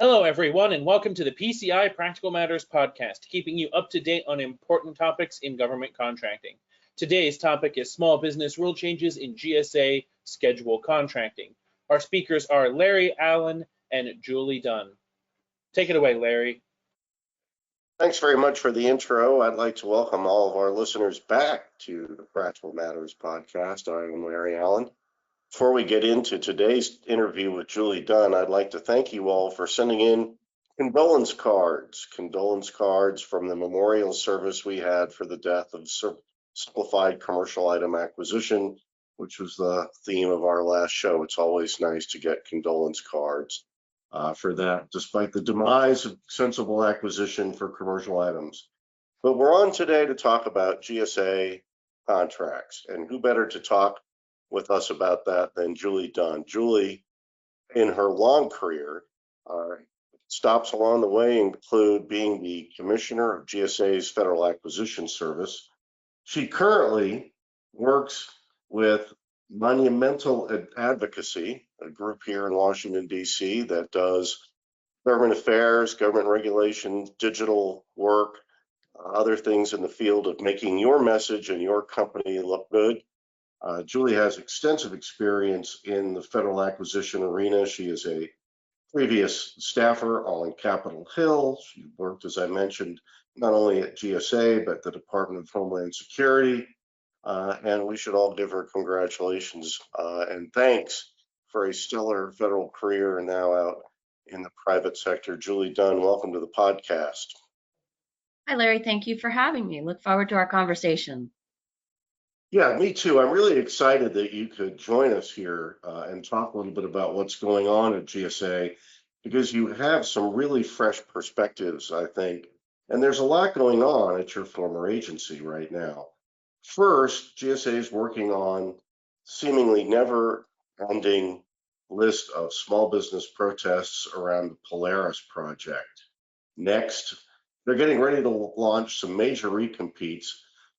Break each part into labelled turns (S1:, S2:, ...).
S1: Hello, everyone, and welcome to the PCI Practical Matters podcast, keeping you up to date on important topics in government contracting. Today's topic is small business rule changes in GSA schedule contracting. Our speakers are Larry Allen and Julie Dunne. Take it away, Larry.
S2: Thanks very much for the intro. I'd like to welcome all of our listeners back to the Practical Matters podcast. I am Larry Allen. Before we get into today's interview with Julie Dunne, I'd like to thank you all for sending in condolence cards from the memorial service we had for the death of simplified commercial item acquisition, which was the theme of our last show. It's always nice to get condolence cards for that, despite the demise of sensible acquisition for commercial items. But we're on today to talk about GSA contracts, and who better to talk with us about that than Julie Dunne. Julie, in her long career, stops along the way include being the commissioner of GSA's Federal Acquisition Service. She currently works with Monumental Advocacy, a group here in Washington, D.C. that does government affairs, government regulations, digital work, other things in the field of making your message and your company look good. Julie has extensive experience in the federal acquisition arena. She is a previous staffer on Capitol Hill. She worked, as I mentioned, not only at GSA, but the Department of Homeland Security. And we should all give her congratulations and thanks for a stellar federal career and now out in the private sector. Julie Dunne, welcome to the podcast.
S3: Hi, Larry. Thank you for having me. Look forward to our conversation.
S2: Yeah, me too. I'm really excited that you could join us here and talk a little bit about what's going on at GSA, because you have some really fresh perspectives, I think. And there's a lot going on at your former agency right now. First, GSA is working on seemingly never-ending list of small business protests around the Polaris project. Next, they're getting ready to launch some major recompetes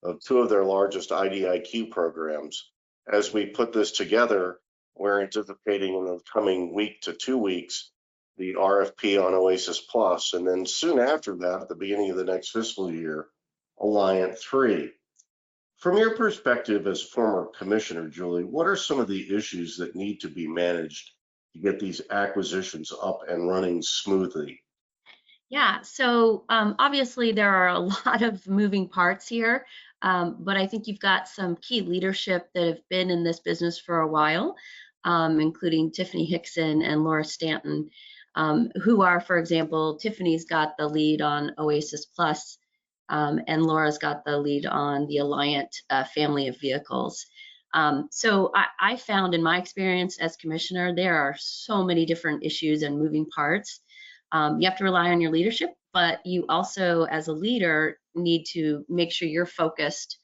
S2: of two of their largest IDIQ programs. As we put this together, we're anticipating in the coming week to 2 weeks the RFP on Oasis Plus, and then soon after that, at the beginning of the next fiscal year, Alliant 3. From your perspective as former commissioner, Julie, what are some of the issues that need to be managed to get these acquisitions up and running smoothly?
S3: Yeah, so obviously there are a lot of moving parts here, but I think you've got some key leadership that have been in this business for a while, including Tiffany Hickson and Laura Stanton, who are, for example, Tiffany's got the lead on Oasis Plus, and Laura's got the lead on the Alliant family of vehicles. So I found in my experience as commissioner, there are so many different issues and moving parts. You have to rely on your leadership, but you also, as a leader, need to make sure you're focused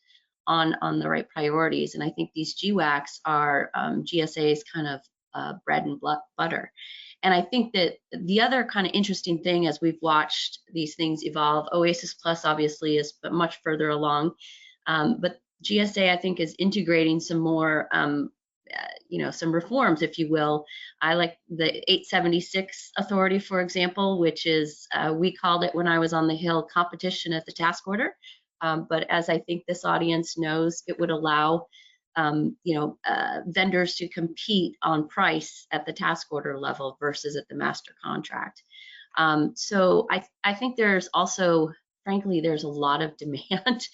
S3: on the right priorities. And I think these GWACs are GSA's kind of bread and butter. And I think that the other kind of interesting thing as we've watched these things evolve, Oasis Plus obviously is much further along, but GSA I think is integrating some more some reforms, if you will. I like the 876 authority, for example, which is, we called it when I was on the Hill, competition at the task order. But as I think this audience knows, it would allow vendors to compete on price at the task order level versus at the master contract. So I think there's also, frankly, there's a lot of demand.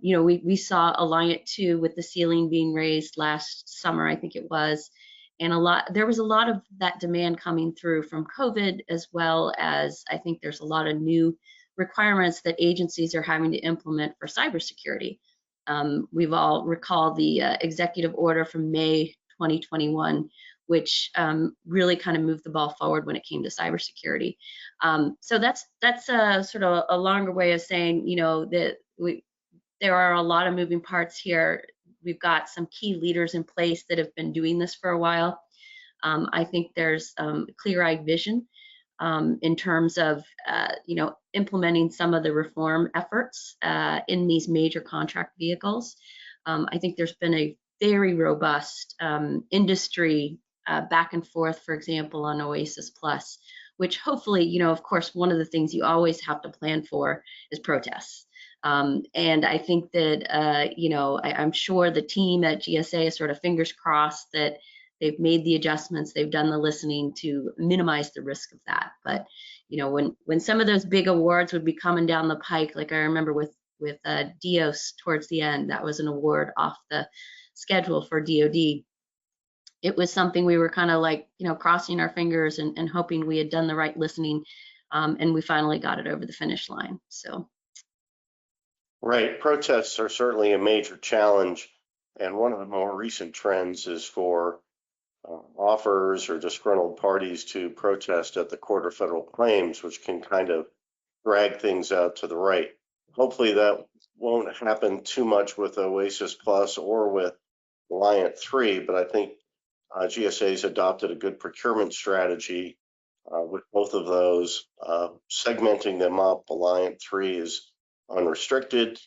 S3: We saw Alliant 2 with the ceiling being raised last summer, I think it was, and there was a lot of that demand coming through from COVID, as well as I think there's a lot of new requirements that agencies are having to implement for cybersecurity. We've all recalled the executive order from May 2021, which really kind of moved the ball forward when it came to cybersecurity. So that's a sort of a longer way of saying, that there are a lot of moving parts here. We've got some key leaders in place that have been doing this for a while. I think there's clear-eyed vision in terms of, implementing some of the reform efforts in these major contract vehicles. I think there's been a very robust industry back and forth, for example, on Oasis Plus, which hopefully, of course, one of the things you always have to plan for is protests. And I think that, I'm sure the team at GSA is sort of fingers crossed that they've made the adjustments, they've done the listening to minimize the risk of that. But, when some of those big awards would be coming down the pike, like I remember with DIOS towards the end, that was an award off the schedule for DoD. It was something we were kind of like, crossing our fingers and hoping we had done the right listening, and we finally got it over the finish line. So.
S2: Right. Protests are certainly a major challenge. And one of the more recent trends is for offers or disgruntled parties to protest at the Court of Federal Claims, which can kind of drag things out to the right. Hopefully that won't happen too much with Oasis Plus or with Alliant 3, but I think GSA's adopted a good procurement strategy with both of those, segmenting them up. Alliant 3 is unrestricted,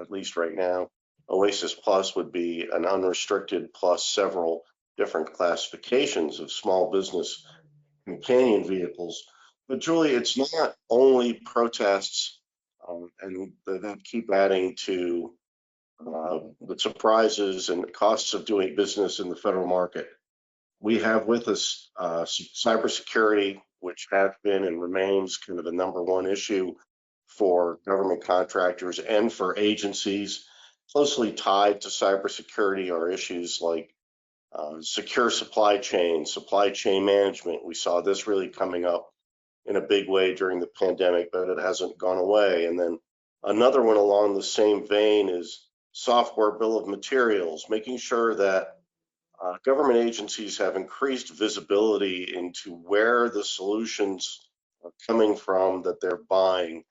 S2: at least right now. Oasis Plus would be an unrestricted plus several different classifications of small business companion vehicles. But Julie, it's not only protests and that keep adding to the surprises and costs of doing business in the federal market. We have with us cybersecurity, which has been and remains kind of the #1 issue for government contractors and for agencies. Closely tied to cybersecurity are issues like secure supply chain management. We saw this really coming up in a big way during the pandemic, but it hasn't gone away. And then another one along the same vein is software bill of materials, making sure that government agencies have increased visibility into where the solutions are coming from that they're buying.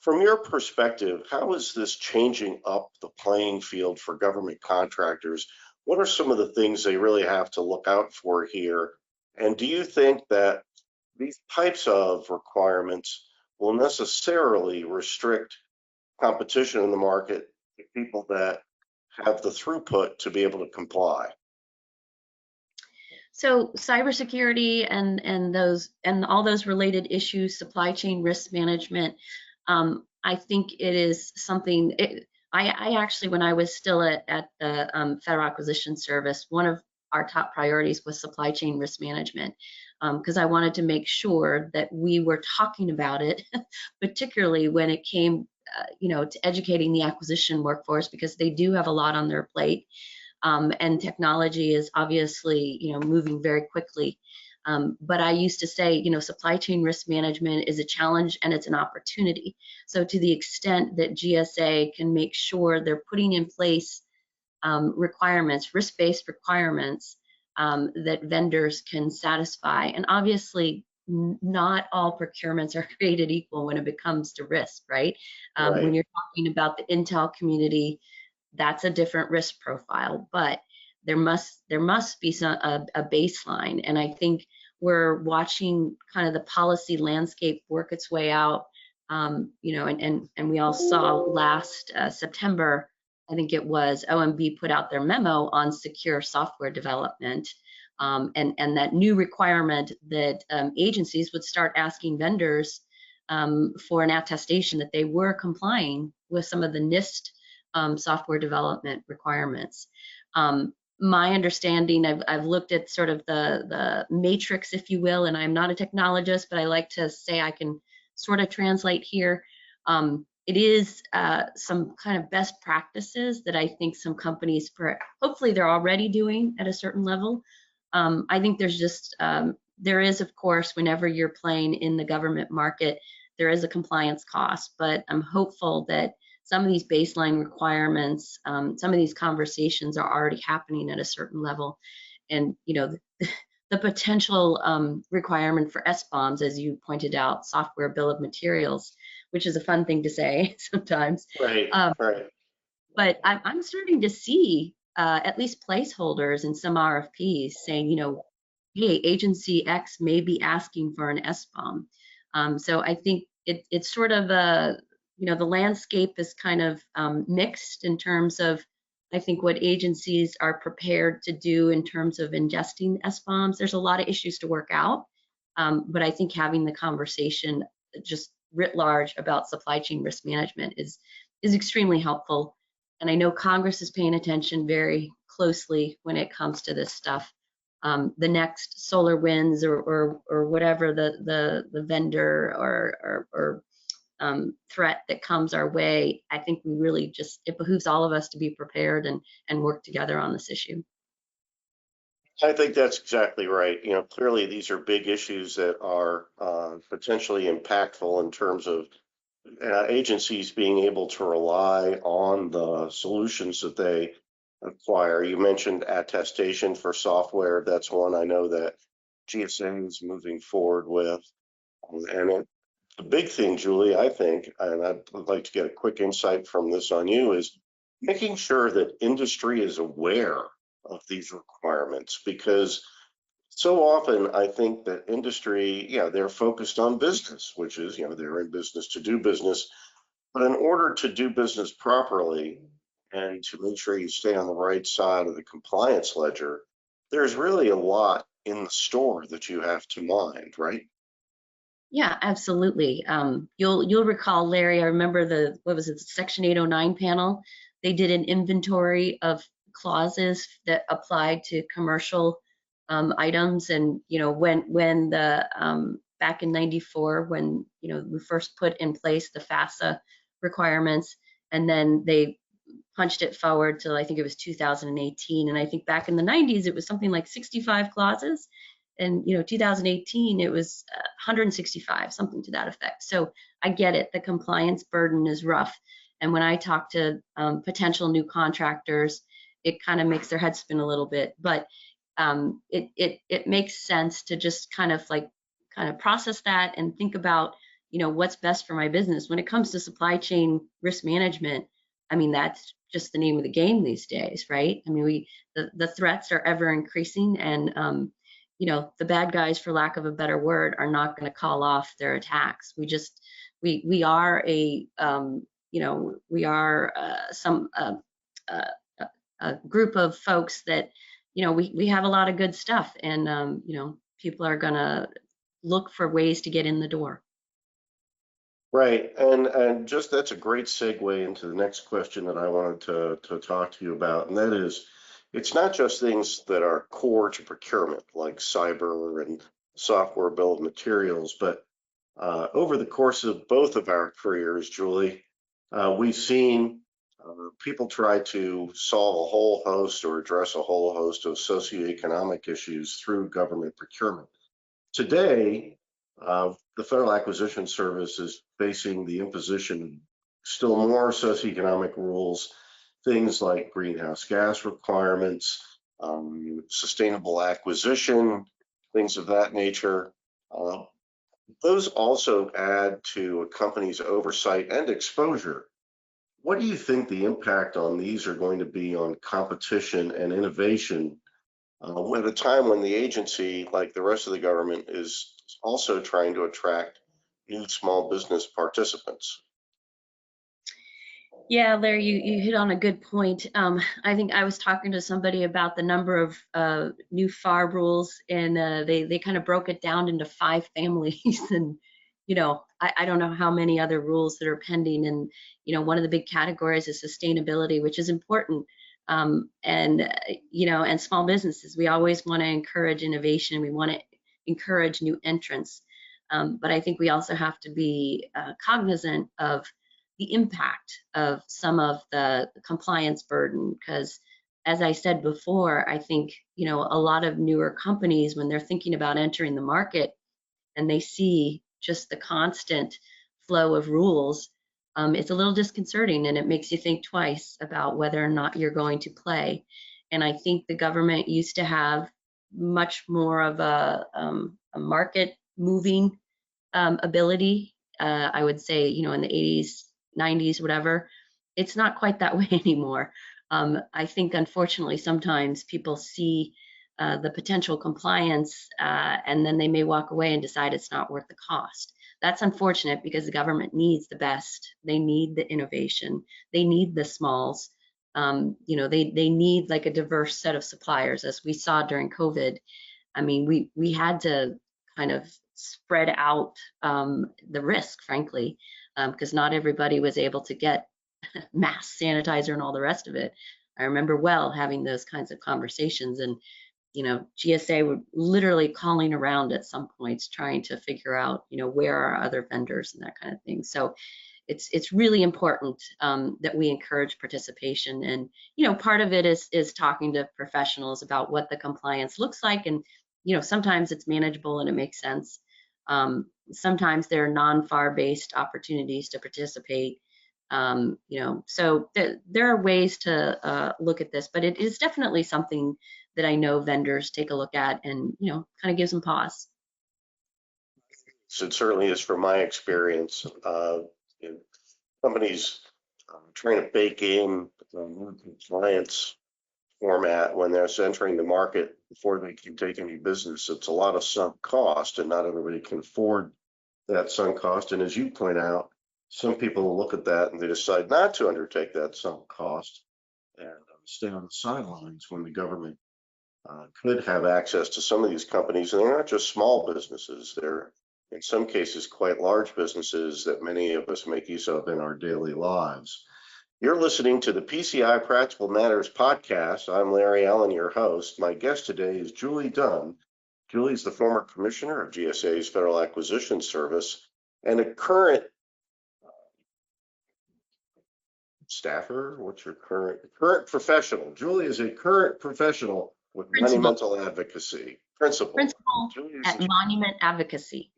S2: From your perspective, how is this changing up the playing field for government contractors? What are some of the things they really have to look out for here? And do you think that these types of requirements will necessarily restrict competition in the market to people that have the throughput to be able to comply?
S3: So cybersecurity and all those related issues, supply chain risk management, I think it is something. I actually, when I was still at the Federal Acquisition Service, one of our top priorities was supply chain risk management, because I wanted to make sure that we were talking about it, particularly when it came, to educating the acquisition workforce, because they do have a lot on their plate. And technology is obviously, moving very quickly. But I used to say, supply chain risk management is a challenge and it's an opportunity. So to the extent that GSA can make sure they're putting in place requirements, risk-based requirements that vendors can satisfy. And obviously, not all procurements are created equal when it comes to risk, right?
S2: Right.
S3: When you're talking about the Intel community, that's a different risk profile, but there must be a baseline. And I think we're watching kind of the policy landscape work its way out. And we all saw last September, I think it was, OMB put out their memo on secure software development, and that new requirement that agencies would start asking vendors for an attestation that they were complying with some of the NIST software development requirements. My understanding, I've looked at sort of the matrix, if you will, and I'm not a technologist, but I like to say I can sort of translate here. It is some kind of best practices that I think some companies, hopefully they're already doing at a certain level. I think there's just, there is, of course, whenever you're playing in the government market, there is a compliance cost, but I'm hopeful that some of these baseline requirements, some of these conversations are already happening at a certain level. And, the potential requirement for SBOMs, as you pointed out, software bill of materials, which is a fun thing to say sometimes.
S2: Right, right.
S3: But I'm starting to see at least placeholders in some RFPs saying, hey, agency X may be asking for an SBOM. So I think it's sort of the landscape is kind of mixed in terms of, I think, what agencies are prepared to do in terms of ingesting SBOMs. There's a lot of issues to work out, But I think having the conversation just writ large about supply chain risk management is extremely helpful. And I know Congress is paying attention very closely when it comes to this stuff. The next solar winds or whatever the vendor or threat that comes our way, I think we really it behooves all of us to be prepared and work together on this issue.
S2: I think that's exactly right. Clearly these are big issues that are potentially impactful in terms of agencies being able to rely on the solutions that they acquire. You mentioned attestation for software. That's one I know that GSA is moving forward with. And the big thing, Julie, I think, and I'd like to get a quick insight from this on you, is making sure that industry is aware of these requirements, because so often I think that industry, they're focused on business, which is, they're in business to do business. But in order to do business properly and to make sure you stay on the right side of the compliance ledger, there's really a lot in the store that you have to mind, right?
S3: Yeah, absolutely. You'll recall, Larry, I remember the Section 809 panel. They did an inventory of clauses that applied to commercial items, and when the back in '94, when we first put in place the FAFSA requirements, and then they punched it forward till I think it was 2018, and I think back in the '90s it was something like 65 clauses. And 2018 it was 165, something to that effect. So I get it, the compliance burden is rough, and when I talk to potential new contractors, it kind of makes their head spin a little bit. But it makes sense to just kind of process that and think about what's best for my business. When it comes to supply chain risk management, I mean, that's just the name of the game these days, right? I mean, the threats are ever increasing, and the bad guys, for lack of a better word, are not going to call off their attacks. We are a group of folks that, we have a lot of good stuff, and people are going to look for ways to get in the door.
S2: Right, and just that's a great segue into the next question that I wanted to talk to you about, and that is, it's not just things that are core to procurement, like cyber and software bill of materials, but over the course of both of our careers, Julie, we've seen people try to solve a whole host or address a whole host of socioeconomic issues through government procurement. Today, the Federal Acquisition Service is facing the imposition of still more socioeconomic rules, things like greenhouse gas requirements, sustainable acquisition, things of that nature. Those also add to a company's oversight and exposure. What do you think the impact on these are going to be on competition and innovation at a time when the agency, like the rest of the government, is also trying to attract new small business participants?
S3: Yeah, Larry, you hit on a good point. I think I was talking to somebody about the number of new FAR rules, and they kind of broke it down into 5 families. And I don't know how many other rules that are pending. And one of the big categories is sustainability, which is important. And small businesses, we always want to encourage innovation. We want to encourage new entrants. But I think we also have to be cognizant of the impact of some of the compliance burden, because as I said before, I think a lot of newer companies, when they're thinking about entering the market and they see just the constant flow of rules, it's a little disconcerting, and it makes you think twice about whether or not you're going to play. And I think the government used to have much more of a market moving ability. I would say, in the 80s, 90s, whatever. It's not quite that way anymore. I think, unfortunately, sometimes people see the potential compliance, and then they may walk away and decide it's not worth the cost. That's unfortunate, because the government needs the best. They need the innovation. They need the smalls. They need like a diverse set of suppliers, as we saw during COVID. I mean, we had to kind of spread out the risk, frankly, because not everybody was able to get mask sanitizer and all the rest of it. I remember well having those kinds of conversations, and GSA were literally calling around at some points trying to figure out, where are other vendors and that kind of thing. So it's really important that we encourage participation, and part of it is talking to professionals about what the compliance looks like, and sometimes it's manageable and it makes sense. Sometimes there are non-FAR based opportunities to participate. So there are ways to look at this, but it is definitely something that I know vendors take a look at, and kind of gives them pause.
S2: So it certainly is from my experience. Companies trying to bake in compliance format when they're entering the market before they can take any business. It's a lot of sunk cost, and not everybody can afford that sunk cost. And as you point out, some people look at that and they decide not to undertake that sunk cost and stay on the sidelines when the government could have access to some of these companies. And they're not just small businesses, they're in some cases quite large businesses that many of us make use of in our daily lives. You're listening to the PCI Practical Matters podcast. I'm Larry Allen, your host. My guest today is Julie Dunne. Julie's the former commissioner of GSA's Federal Acquisition Service and a current staffer. What's your current professional? Julie is a current professional with monumental advocacy. Principal
S3: at Monument Advocacy.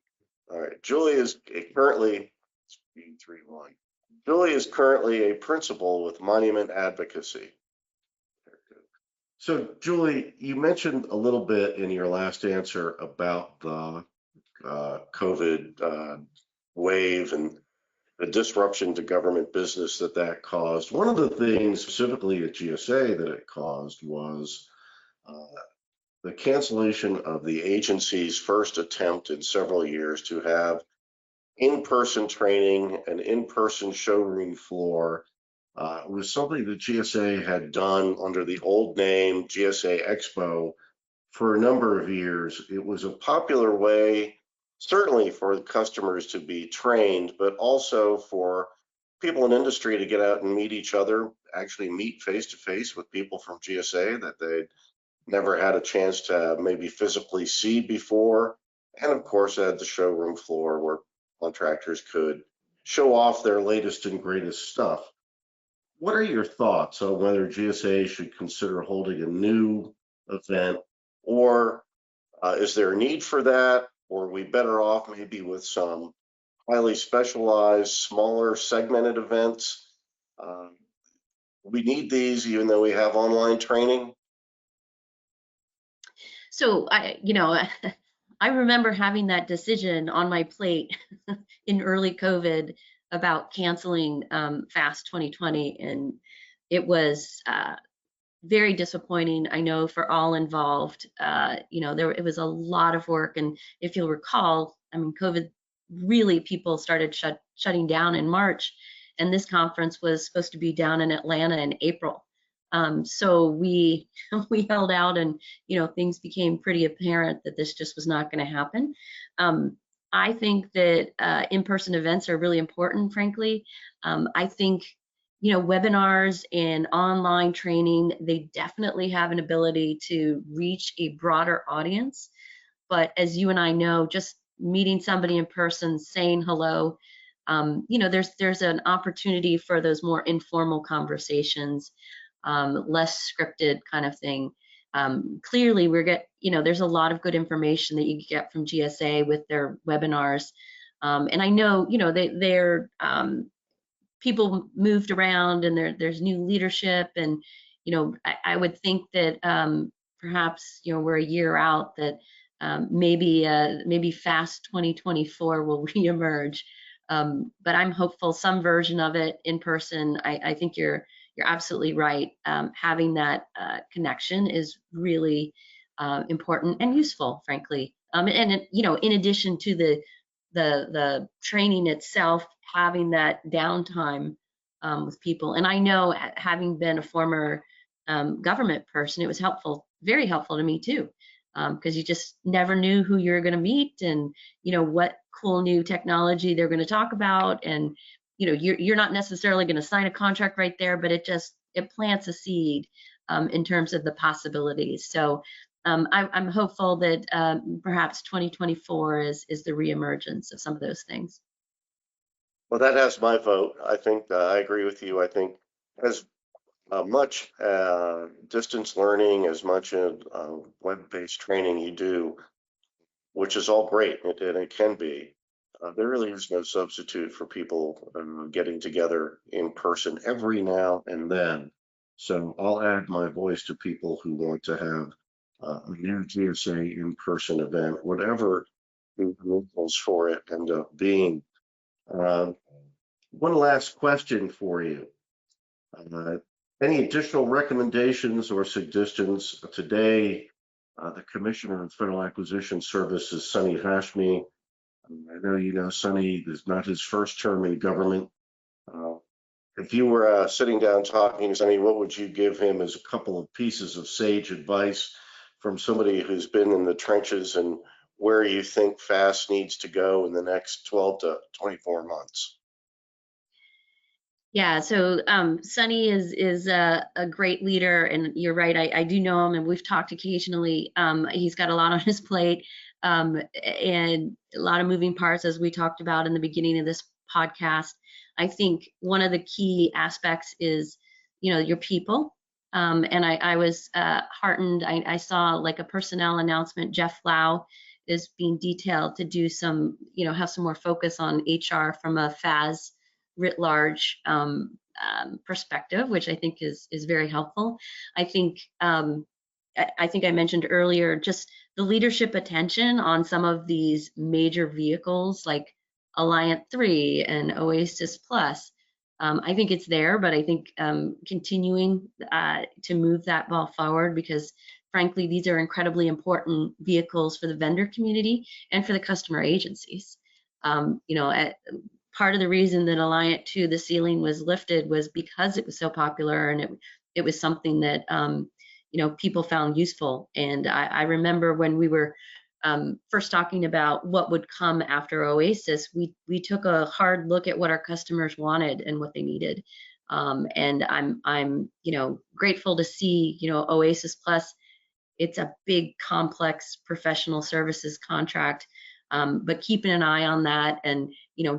S2: All right. Julie is currently Julie is currently a principal with Monument Advocacy. So, Julie, you mentioned a little bit in your last answer about the COVID wave and the disruption to government business that caused. One of the things specifically at GSA that it caused was the cancellation of the agency's first attempt in several years to have in-person training, an in-person showroom floor. It was something that GSA had done under the old name GSA Expo for a number of years. It was a popular way, certainly for customers to be trained, but also for people in industry to get out and meet each other, actually meet face-to-face with people from GSA that they'd never had a chance to maybe physically see before. And of course, at the showroom floor where contractors could show off their latest and greatest stuff. What are your thoughts on whether GSA should consider holding a new event, or is there a need for that, or are we better off maybe with some highly specialized, smaller segmented events? We need these even though we have online training.
S3: So I remember having that decision on my plate in early COVID about canceling FAST 2020, and it was very disappointing, I know, for all involved. It was a lot of work, and if you'll recall, COVID really, people started shutting down in March, and this conference was supposed to be down in Atlanta in April. So we held out, and things became pretty apparent that this just was not going to happen. I think that in-person events are really important, frankly. I think webinars and online training, they definitely have an ability to reach a broader audience. But as you and I know, just meeting somebody in person, saying hello, there's an opportunity for those more informal conversations. Less scripted kind of thing. Clearly, there's a lot of good information that you can get from GSA with their webinars, and I know, they're people moved around, and there's new leadership, and I would think that perhaps we're a year out, that maybe FAST 2024 will reemerge, but I'm hopeful some version of it in person. I think you're absolutely right. Having that connection is really important and useful, frankly. And in addition to the training itself, having that downtime with people. And I know, having been a former government person, it was helpful, very helpful to me too. because you just never knew who you're going to meet and, what cool new technology they're going to talk about. And, you're not necessarily going to sign a contract right there, but it plants a seed in terms of the possibilities. So I'm hopeful that perhaps 2024 is the reemergence of some of those things.
S2: Well, that has my vote. I think I agree with you. I think as much distance learning, as much web-based training you do, which is all great, and it can be, there really is no substitute for people getting together in person every now and then. So I'll add my voice to people who want to have a new GSA in-person event, whatever the rules for it end up being. One last question for you. Any additional recommendations or suggestions today? The Commissioner of Federal Acquisition Services, Sunny Hashmi. I know you know Sunny is not his first term in government. If you were sitting down talking to Sunny, what would you give him as a couple of pieces of sage advice from somebody who's been in the trenches and where you think FAST needs to go in the next 12 to 24 months?
S3: Yeah, so Sunny is a great leader, and you're right. I do know him, and we've talked occasionally. He's got a lot on his plate, and a lot of moving parts, as we talked about in the beginning of this podcast. I think one of the key aspects is, your people. And I was heartened. I saw like a personnel announcement. Jeff Lau is being detailed to do some, have some more focus on HR from a FAS writ large perspective, which I think is very helpful. I think I mentioned earlier just the leadership attention on some of these major vehicles like Alliant 3 and Oasis Plus. I think it's there, but I think continuing to move that ball forward, because frankly, these are incredibly important vehicles for the vendor community and for the customer agencies. Part of the reason that Alliant 2, the ceiling was lifted, was because it was so popular, and it was something that people found useful. And I remember when we were first talking about what would come after Oasis, we took a hard look at what our customers wanted and what they needed. And I'm grateful to see Oasis Plus. It's a big, complex professional services contract. But keeping an eye on that and,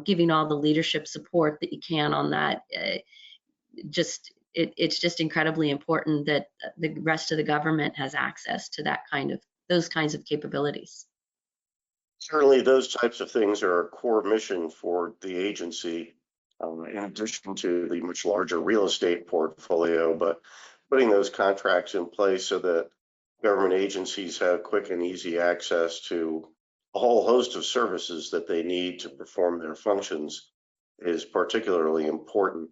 S3: giving all the leadership support that you can on that, it's just incredibly important that the rest of the government has access to those kinds of capabilities.
S2: Certainly those types of things are a core mission for the agency, in addition to the much larger real estate portfolio, but putting those contracts in place so that government agencies have quick and easy access to a whole host of services that they need to perform their functions is particularly important.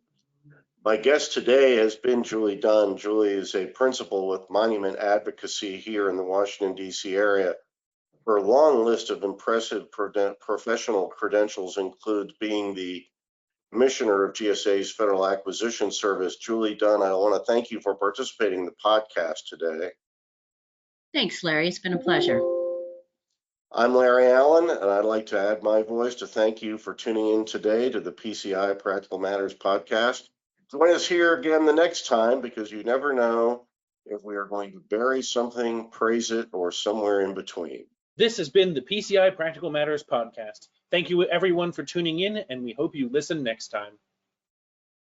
S2: My guest today has been Julie Dunne. Julie is a principal with Monument Advocacy here in the Washington, D.C. area. Her long list of impressive professional credentials includes being the Commissioner of GSA's Federal Acquisition Service. Julie Dunne, I want to thank you for participating in the podcast today.
S3: Thanks, Larry. It's been a pleasure.
S2: I'm Larry Allen, and I'd like to add my voice to thank you for tuning in today to the PCI Practical Matters podcast. Join us here again the next time, because you never know if we are going to bury something, praise it, or somewhere in between.
S1: This has been the PCI Practical Matters podcast. Thank you everyone for tuning in, and we hope you listen next time.